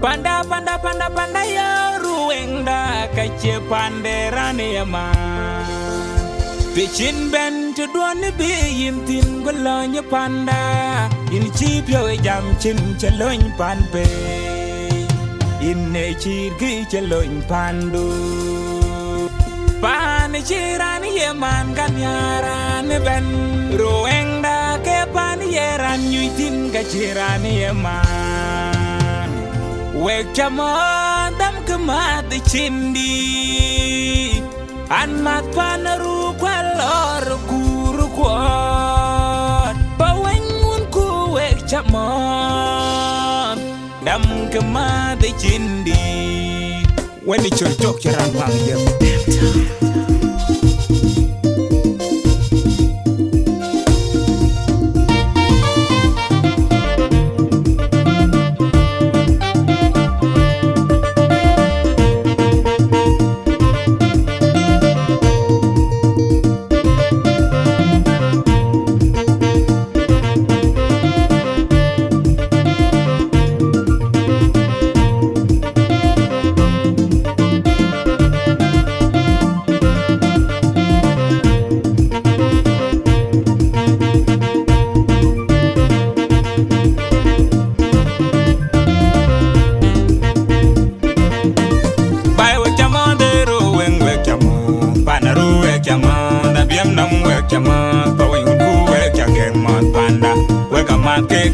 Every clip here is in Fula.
Panda panda panda panda ya ruengda kache panderane yama. Pichin ben to duane be yintin golonya panda. In chip yo jam chin chaloin panpe. In nature gi chaloin pandu. Pan chirani yeman kanyaran ben. Ruengda ke pan yeran yuitin kachirani yeman. Wek chamon dam kemat cindi. An mat panaru kwalor kuru kuat. Bawengun ku wek chamon dam kemat cindi. When it's your talk you're on yep.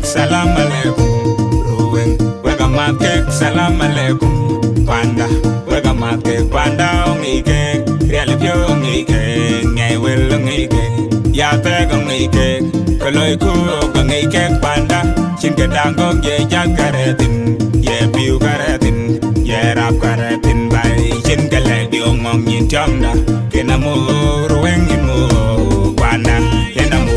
Salam alaikum, ruweng. Wega matek, salam alaikum, panda. Wega matek, panda ongike. Realipyo ongike, ngay will ongike. Yate ongike, kaloy ku ongike panda. Chinke dango ye jag karetin, ye piu karetin, ye rap karetin. Bay chinke lady ongong yin chamda. Kenamu ruweng imu panda, kenamu.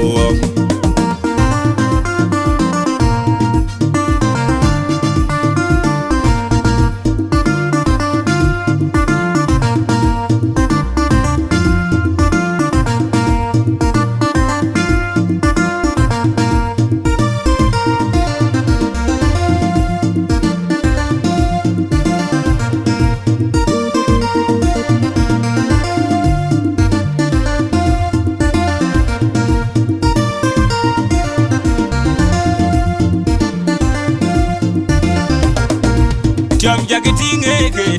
Jam jacketing,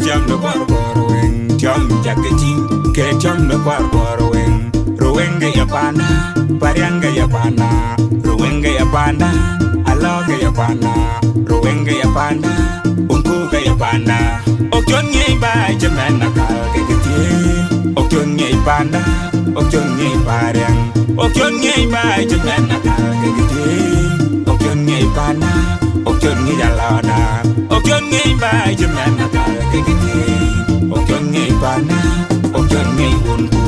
jam the borrowing, jam jacketing, jam the borrowing, Rowenge yapana, Parianga yapana, Rowenge yapana, Aloga yapana, Rowenge yapana, Unkuga yapana, Okionye by Jamana Kalkati, Okionye panda, Okionye Pariang, Okionye by Jamana Kalkati, Okionye pana, Okionye Alana. Okionye by Jamana Kalkati, Okionye pana, Okionye unku.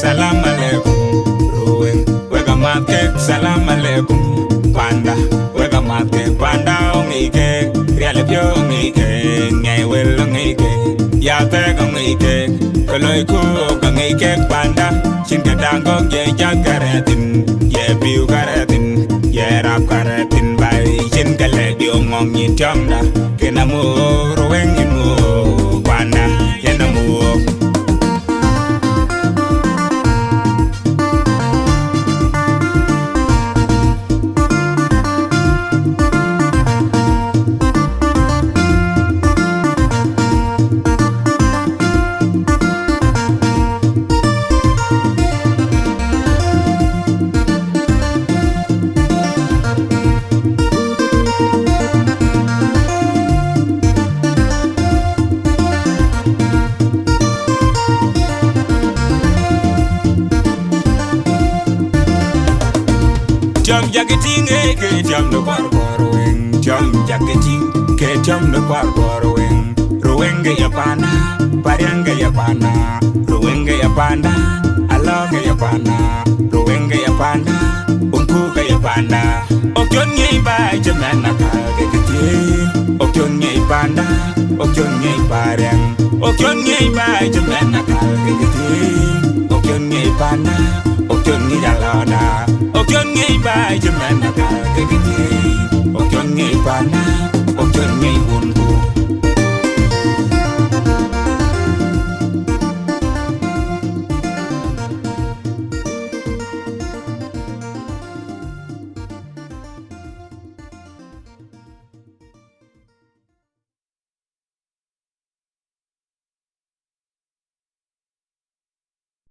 Salam alaikum, ruweng. Wega matek, salam alaikum, panda. Wega matek, panda ongike. Realipyo ongike, ngay will ongike. Yate ongike, kaloy ku ongike panda. Chinke dango ye jag karetin, ye piu karetin, ye rap karetin. Bay chinke lady ongong yin chamda. Kenamu ruweng imu panda, yenamu. jaketing ke tiam no kwar weng tiam jaketing ke tiam no kwar weng ruwenge ya pana pariange ya pana ruwenge ya pana alonge ya pana ruwenge ya pana unkuga ya pana okyon ngei ba jamana ka keketin okyon ngei panda okyon ngei pariang okyon ngei ba jamana ka keketin okyon ngei pana okyon ngei alona okyon ngei ba jamana ka keketin